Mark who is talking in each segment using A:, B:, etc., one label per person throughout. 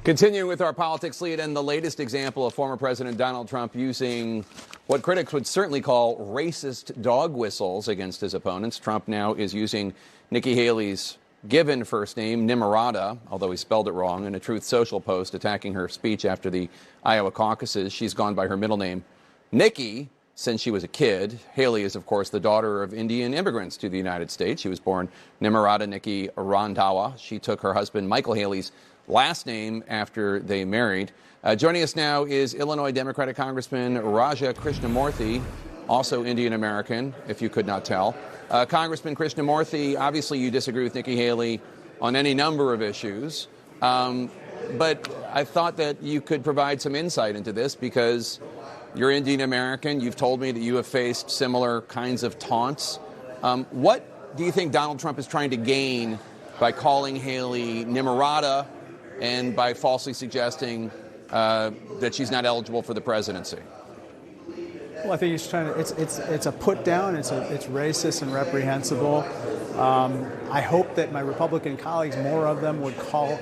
A: Continuing with our politics lead, and the latest example of former President Donald Trump using what critics would certainly call racist dog whistles against his opponents. Trump now is using Nikki Haley's given first name, Nimrata, although he spelled it wrong, in a Truth Social post attacking her speech after the Iowa caucuses. She's gone by her middle name, Nikki, since she was a kid. Haley is, of course, the daughter of Indian immigrants to the United States. She was born Nimrata Nikki Randhawa. She took her husband Michael Haley's last name after they married. Joining us now is Illinois Democratic Congressman Raja Krishnamoorthi, also Indian American, if you could not tell. Congressman Krishnamoorthi, obviously you disagree with Nikki Haley on any number of issues, but I thought that you could provide some insight into this because you're Indian American. You've told me that you have faced similar kinds of taunts. What do you think Donald Trump is trying to gain by calling Haley Nimrata and by falsely suggesting that she's not eligible for the presidency?
B: Well, I think he's trying to. It's a put down. It's racist and reprehensible. I hope that my Republican colleagues, more of them, would call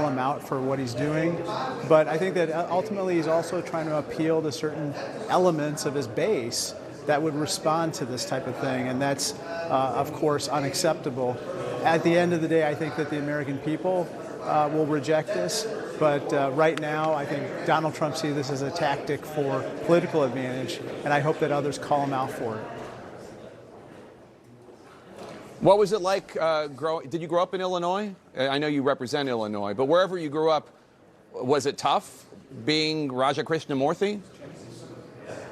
B: him out for what he's doing. But I think that ultimately he's also trying to appeal to certain elements of his base that would respond to this type of thing, and that's of course unacceptable. At the end of the day, I think that the American people will reject this. But right now, I think Donald Trump sees this as a tactic for political advantage, and I hope that others call him out for it.
A: What was it like did you grow up in Illinois? I know you represent Illinois, but wherever you grew up, was it tough being Raja Krishnamoorthi?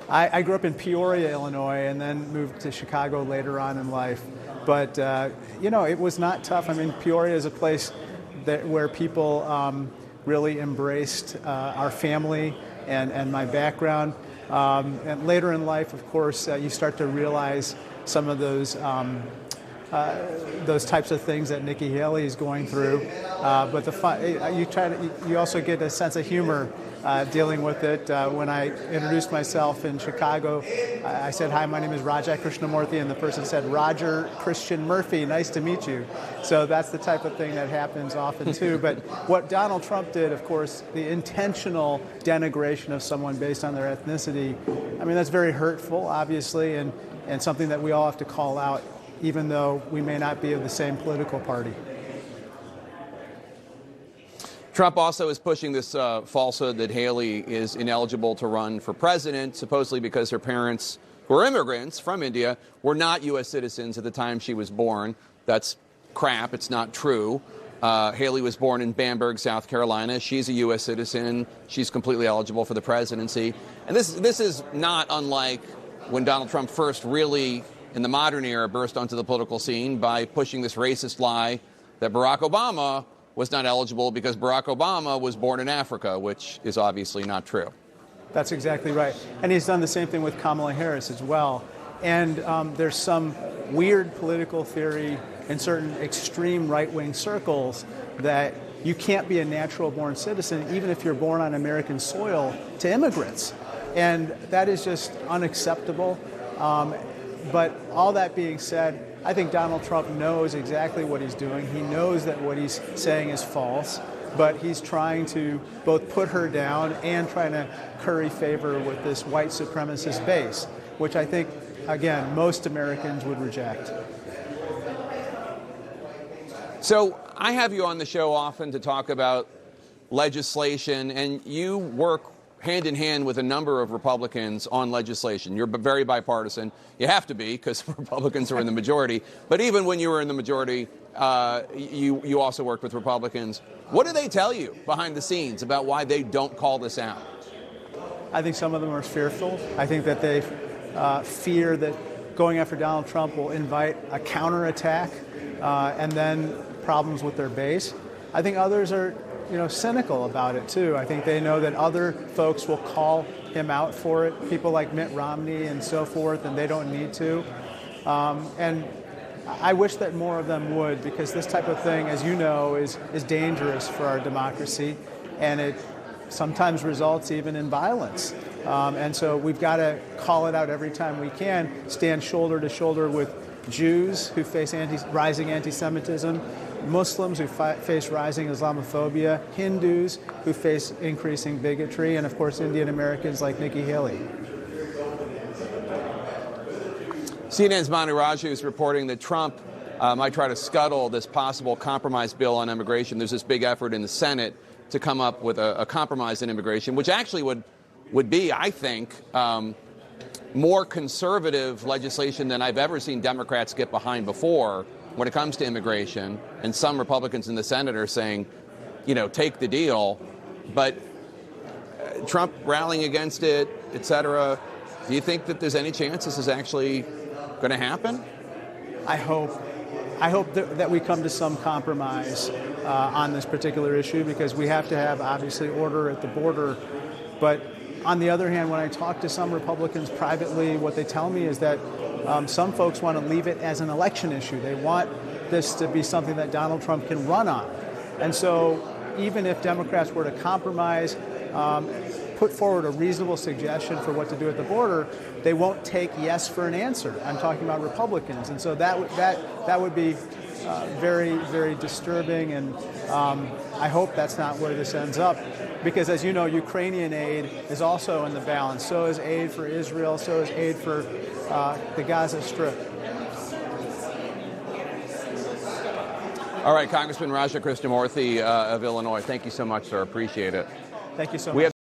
B: I grew up in Peoria, Illinois, and then moved to Chicago later on in life. But, it was not tough. I mean, Peoria is a place where people really embraced our family and my background. And later in life, of course, you start to realize some of those types of things that Nikki Haley is going through. But you also get a sense of humor dealing with it. When I introduced myself in Chicago, I said, "Hi, my name is Raja Krishnamoorthi," and the person said, "Roger Christian Murphy, nice to meet you." So that's the type of thing that happens often too. But what Donald Trump did, of course, the intentional denigration of someone based on their ethnicity, I mean, that's very hurtful, obviously, and something that we all have to call out, even though we may not be of the same political party.
A: Trump also is pushing this falsehood that Haley is ineligible to run for president, supposedly because her parents, who are immigrants from India, were not U.S. citizens at the time she was born. That's crap. It's not true. Haley was born in Bamberg, South Carolina. She's a U.S. citizen. She's completely eligible for the presidency. And this is not unlike when Donald Trump first really, in the modern era, burst onto the political scene by pushing this racist lie that Barack Obama was not eligible because Barack Obama was born in Africa, which is obviously not true.
B: That's exactly right. And he's done the same thing with Kamala Harris as well. And there's some weird political theory in certain extreme right-wing circles that you can't be a natural-born citizen, even if you're born on American soil, to immigrants. And that is just unacceptable. But all that being said, I think Donald Trump knows exactly what he's doing. He knows that what he's saying is false, but he's trying to both put her down and trying to curry favor with this white supremacist base, which I think, again, most Americans would reject.
A: So I have you on the show often to talk about legislation, and you work hand in hand with a number of Republicans on legislation. You're very bipartisan. You have to be because Republicans are in the majority. But even when you were in the majority, you also worked with Republicans. What do they tell you behind the scenes about why they don't call this out?
B: I think some of them are fearful. I think that they fear that going after Donald Trump will invite a counterattack and then problems with their base. I think others are cynical about it too. I think they know that other folks will call him out for it, people like Mitt Romney and so forth, and they don't need to. And I wish that more of them would, because this type of thing, as you know, is dangerous for our democracy, and it sometimes results even in violence. And so we've got to call it out every time we can, stand shoulder to shoulder with Jews who face rising anti-Semitism, Muslims who face rising Islamophobia, Hindus who face increasing bigotry, and of course Indian Americans like Nikki Haley.
A: CNN's Manu Raju is reporting that Trump might try to scuttle this possible compromise bill on immigration. There's this big effort in the Senate to come up with a compromise in immigration, which actually would be, I think, more conservative legislation than I've ever seen Democrats get behind before when it comes to immigration. And some Republicans in the Senate are saying, you know, take the deal. But Trump rallying against it, et cetera, do you think that there's any chance this is actually going to happen?
B: I hope that we come to some compromise on this particular issue, because we have to have, obviously, order at the border. But on the other hand, when I talk to some Republicans privately, what they tell me is that some folks want to leave it as an election issue. They want this to be something that Donald Trump can run on. And so even if Democrats were to compromise, put forward a reasonable suggestion for what to do at the border, they won't take yes for an answer. I'm talking about Republicans. And so that would be very, very disturbing. And I hope that's not where this ends up. Because, as you know, Ukrainian aid is also in the balance. So is aid for Israel. So is aid for the Gaza Strip.
A: All right, Congressman Raja Krishnamoorthi of Illinois, thank you so much, sir. Appreciate it.
B: Thank you so much.